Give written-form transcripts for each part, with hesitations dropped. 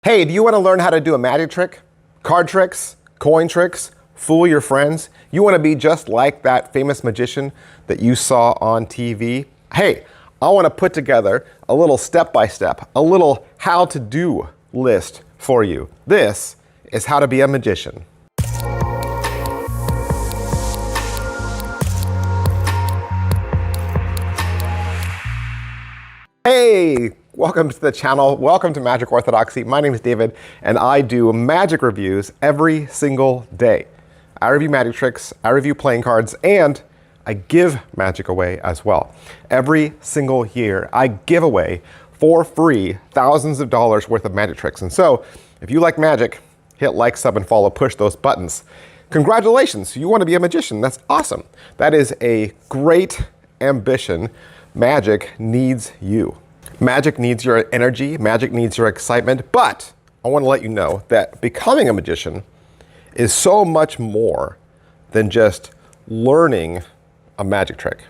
Hey, do you want to learn how to do a magic trick, card tricks, coin tricks, fool your friends? You want to be just like that famous magician that you saw on TV? Hey, I want to put together a little step-by-step, a little how-to-do list for you. This is how to be a magician. Hey! Welcome to the channel. Welcome to Magic Orthodoxy. My name is David, and I do magic reviews every single day. I review magic tricks, I review playing cards, and I give magic away as well. Every single year, I give away for free thousands of dollars worth of magic tricks. And so, if you like magic, hit like, sub, and follow, push those buttons. Congratulations, you want to be a magician. That's awesome. That is a great ambition. Magic needs you. Magic needs your energy, magic needs your excitement, but I want to let you know that becoming a magician is so much more than just learning a magic trick.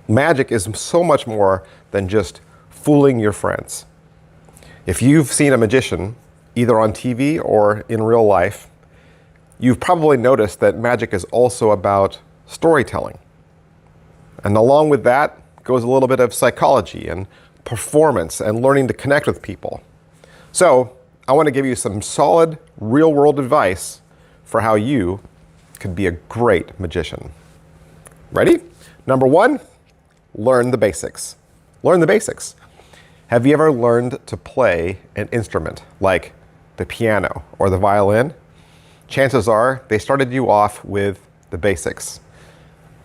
Magic is so much more than just fooling your friends. If you've seen a magician, either on TV or in real life, you've probably noticed that magic is also about storytelling. And along with that goes a little bit of psychology and performance and learning to connect with people. So I want to give you some solid real-world advice for how you could be a great magician. Ready? Number one, learn the basics. Learn the basics. Have you ever learned to play an instrument like the piano or the violin? Chances are they started you off with the basics.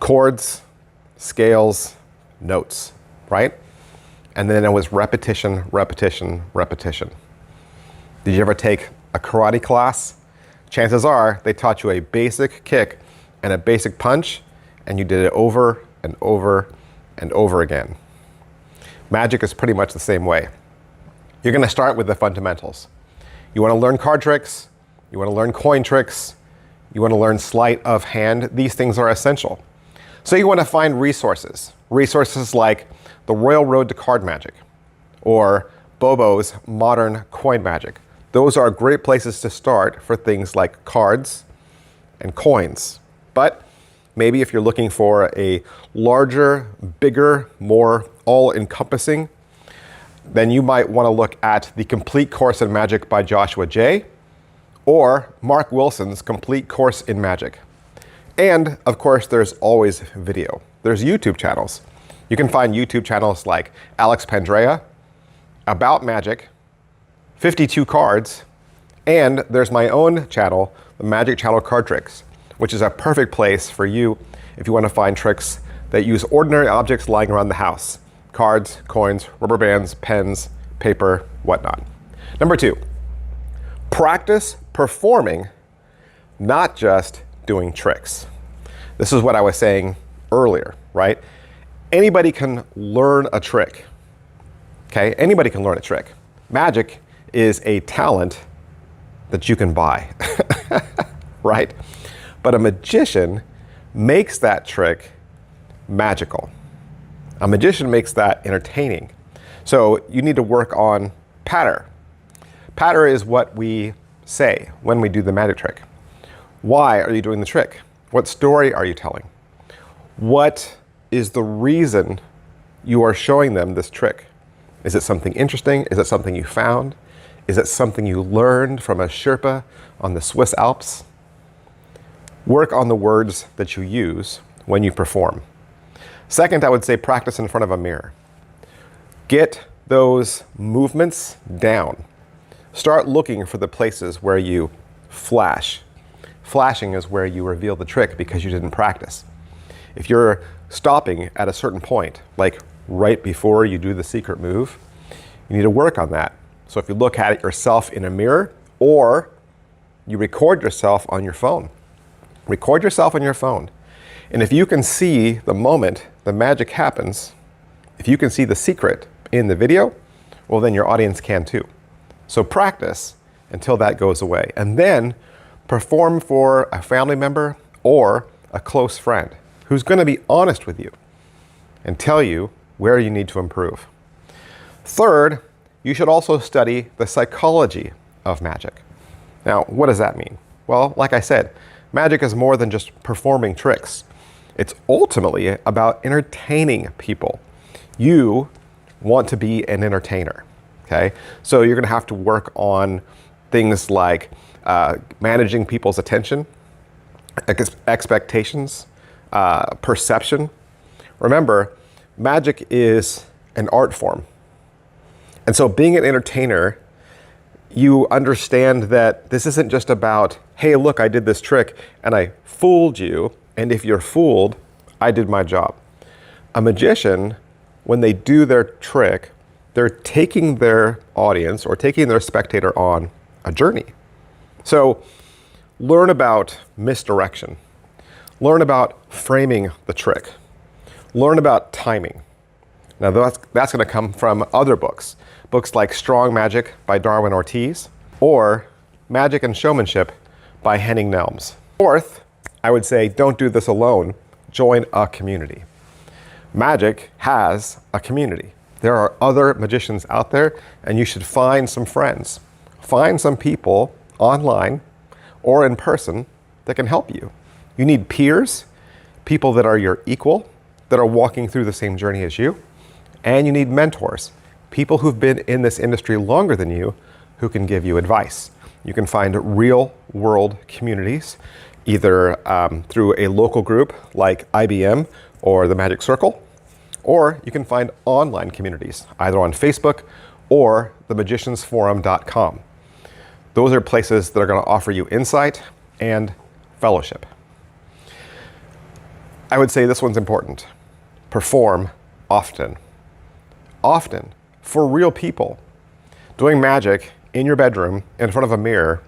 Chords, scales, notes, right? And then it was repetition, repetition, repetition. Did you ever take a karate class? Chances are they taught you a basic kick and a basic punch, and you did it over and over and over again. Magic is pretty much the same way. You're going to start with the fundamentals. You want to learn card tricks, you want to learn coin tricks, you want to learn sleight of hand. These things are essential. So you want to find resources. Resources like the Royal Road to Card Magic or Bobo's Modern Coin Magic. Those are great places to start for things like cards and coins. But maybe if you're looking for a larger, bigger, more all-encompassing, then you might want to look at the Complete Course in Magic by Joshua Jay or Mark Wilson's Complete Course in Magic. And of course, there's always video. There's YouTube channels. You can find YouTube channels like Alex Pandrea, About Magic, 52 Cards, and there's my own channel, the Magic Channel Card Tricks, which is a perfect place for you if you want to find tricks that use ordinary objects lying around the house. Cards, coins, rubber bands, pens, paper, whatnot. Number two, practice performing, not just doing tricks. This is what I was saying earlier, right? Anybody can learn a trick, okay? Anybody can learn a trick. Magic is a talent that you can buy, right? But a magician makes that trick magical. A magician makes that entertaining. So you need to work on patter. Patter is what we say when we do the magic trick. Why are you doing the trick? What story are you telling? What is the reason you are showing them this trick? Is it something interesting? Is it something you found? Is it something you learned from a Sherpa on the Swiss Alps? Work on the words that you use when you perform. Second, I would say practice in front of a mirror. Get those movements down. Start looking for the places where you flash. Flashing is where you reveal the trick because you didn't practice. If you're stopping at a certain point, like right before you do the secret move, you need to work on that. So if you look at it yourself in a mirror or you record yourself on your phone, record yourself on your phone. And if you can see the moment the magic happens, if you can see the secret in the video, well then your audience can too. So practice until that goes away. And then perform for a family member or a close friend who's going to be honest with you and tell you where you need to improve. Third, you should also study the psychology of magic. Now, what does that mean? Well, like I said, magic is more than just performing tricks. It's ultimately about entertaining people. You want to be an entertainer, okay? So you're gonna have to work on things like managing people's attention, expectations, perception. Remember, magic is an art form. And so being an entertainer, you understand that this isn't just about, hey, look, I did this trick and I fooled you. And if you're fooled, I did my job. A magician, when they do their trick, they're taking their audience or taking their spectator on a journey. So learn about misdirection. Learn about framing the trick. Learn about timing. Now that's going to come from other books. Books like Strong Magic by Darwin Ortiz or Magic and Showmanship by Henning Nelms. Fourth, I would say don't do this alone. Join a community. Magic has a community. There are other magicians out there, and you should find some friends. Find some people online or in person that can help you. You need peers, people that are your equal, that are walking through the same journey as you, and you need mentors, people who've been in this industry longer than you who can give you advice. You can find real world communities, either through a local group like IBM or the Magic Circle, or you can find online communities, either on Facebook or themagiciansforum.com. Those are places that are going to offer you insight and fellowship. I would say this one's important. Perform often. Often, for real people. Doing magic in your bedroom in front of a mirror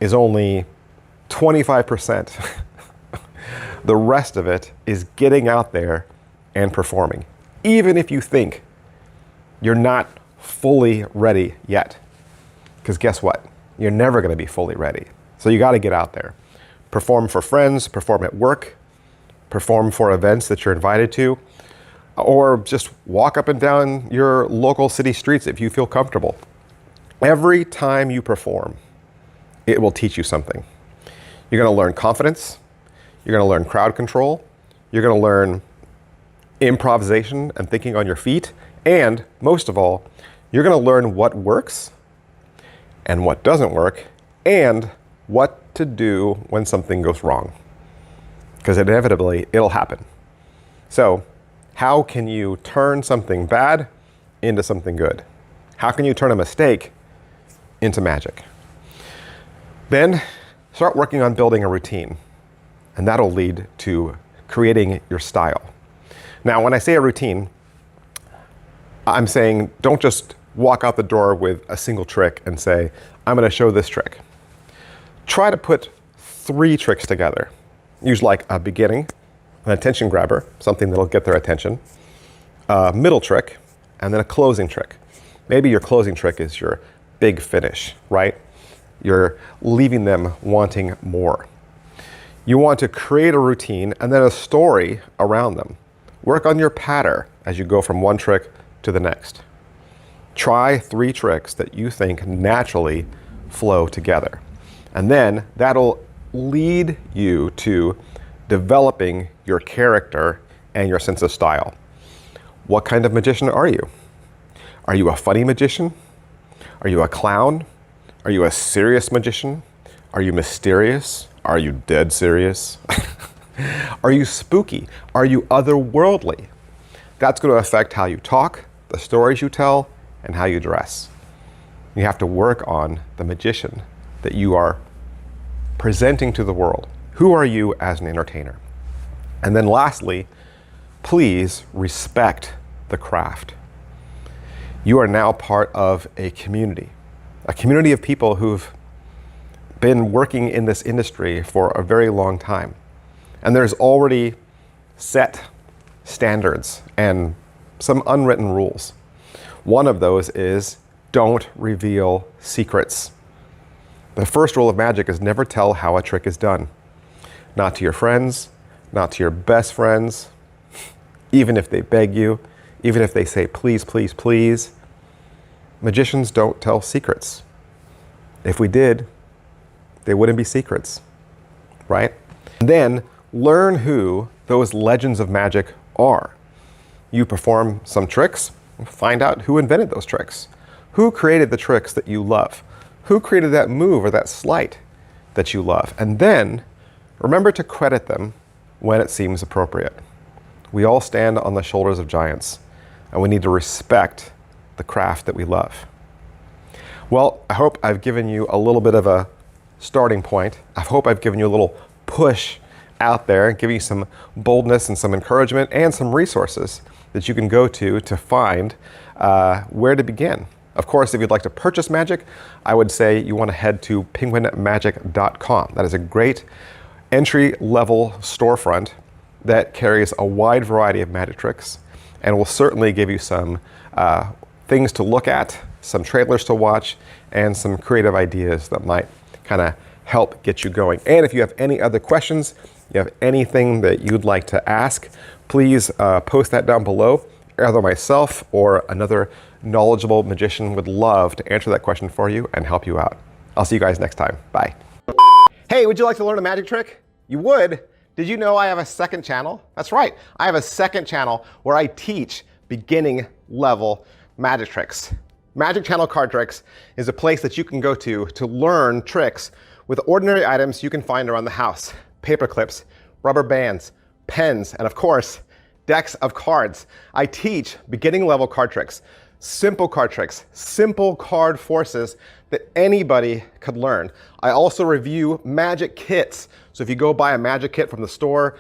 is only 25%. The rest of it is getting out there and performing, even if you think you're not fully ready yet. Because guess what? You're never going to be fully ready. So you got to get out there. Perform for friends, perform at work, perform for events that you're invited to, or just walk up and down your local city streets if you feel comfortable. Every time you perform, it will teach you something. You're going to learn confidence. You're going to learn crowd control. You're going to learn improvisation and thinking on your feet. And most of all, you're going to learn what works and what doesn't work and what to do when something goes wrong. Because inevitably, it'll happen. So, how can you turn something bad into something good? How can you turn a mistake into magic? Then start working on building a routine, and that'll lead to creating your style. Now, when I say a routine, I'm saying don't just walk out the door with a single trick and say, I'm going to show this trick. Try to put 3 tricks together. Use like a beginning, an attention grabber, something that'll get their attention, a middle trick, and then a closing trick. Maybe your closing trick is your big finish, right? You're leaving them wanting more. You want to create a routine and then a story around them. Work on your pattern as you go from one trick to the next. Try 3 tricks that you think naturally flow together. And then that'll lead you to developing your character and your sense of style. What kind of magician are you? Are you a funny magician? Are you a clown? Are you a serious magician? Are you mysterious? Are you dead serious? Are you spooky? Are you otherworldly? That's going to affect how you talk, the stories you tell, and how you dress. You have to work on the magician that you are presenting to the world. Who are you as an entertainer? And then lastly, please respect the craft. You are now part of a community of people who've been working in this industry for a very long time. And there's already set standards and some unwritten rules. One of those is don't reveal secrets. The first rule of magic is never tell how a trick is done. Not to your friends, not to your best friends, even if they beg you, even if they say, please, please, please. magicians don't tell secrets. If we did, they wouldn't be secrets, right? Then learn who those legends of magic are. You perform some tricks, find out who invented those tricks. Who created the tricks that you love? Who created that move or that sleight that you love? And then remember to credit them when it seems appropriate. We all stand on the shoulders of giants, and we need to respect the craft that we love. Well, I hope I've given you a little bit of a starting point. I hope I've given you a little push out there and give you some boldness and some encouragement and some resources that you can go to find where to begin. Of course, if you'd like to purchase magic, I would say you want to head to penguinmagic.com. That is a great entry-level storefront that carries a wide variety of magic tricks and will certainly give you some things to look at, some trailers to watch, and some creative ideas that might kind of help get you going. And if you have any other questions, you have anything that you'd like to ask, please post that down below. Either myself or another knowledgeable magician would love to answer that question for you and help you out. I'll see you guys next time. Bye. Hey, would you like to learn a magic trick? You would? Did you know I have a second channel? That's right. I have a second channel where I teach beginning level magic tricks. Magic Channel Card Tricks is a place that you can go to learn tricks with ordinary items you can find around the house. Paper clips, rubber bands, pens, and of course, decks of cards. I teach beginning level card tricks, simple card tricks, simple card forces that anybody could learn. I also review magic kits. So if you go buy a magic kit from the store,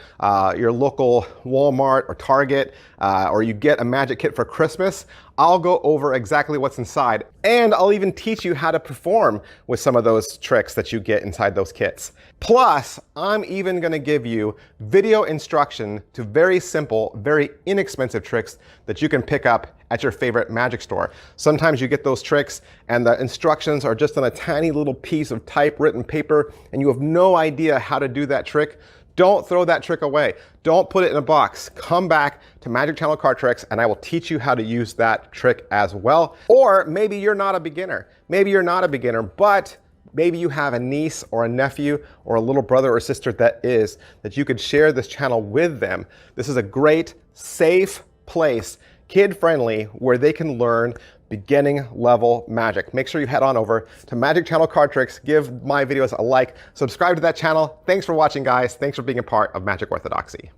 your local Walmart or Target, or you get a magic kit for Christmas, I'll go over exactly what's inside. And I'll even teach you how to perform with some of those tricks that you get inside those kits. Plus, I'm even gonna give you video instruction to very simple, very inexpensive tricks that you can pick up at your favorite magic store. Sometimes you get those tricks and the instructions are just on a tiny little piece of typewritten paper and you have no idea how to do that trick. Don't throw that trick away. Don't put it in a box. Come back to Magic Channel Card Tricks and I will teach you how to use that trick as well. Or maybe you're not a beginner. Maybe you're not a beginner, but maybe you have a niece or a nephew or a little brother or sister that you could share this channel with them. This is a great, safe place, kid-friendly, where they can learn beginning level magic. Make sure you head on over to Magic Channel Card Tricks, give my videos a like, subscribe to that channel. Thanks for watching, guys. Thanks for being a part of Magic Orthodoxy.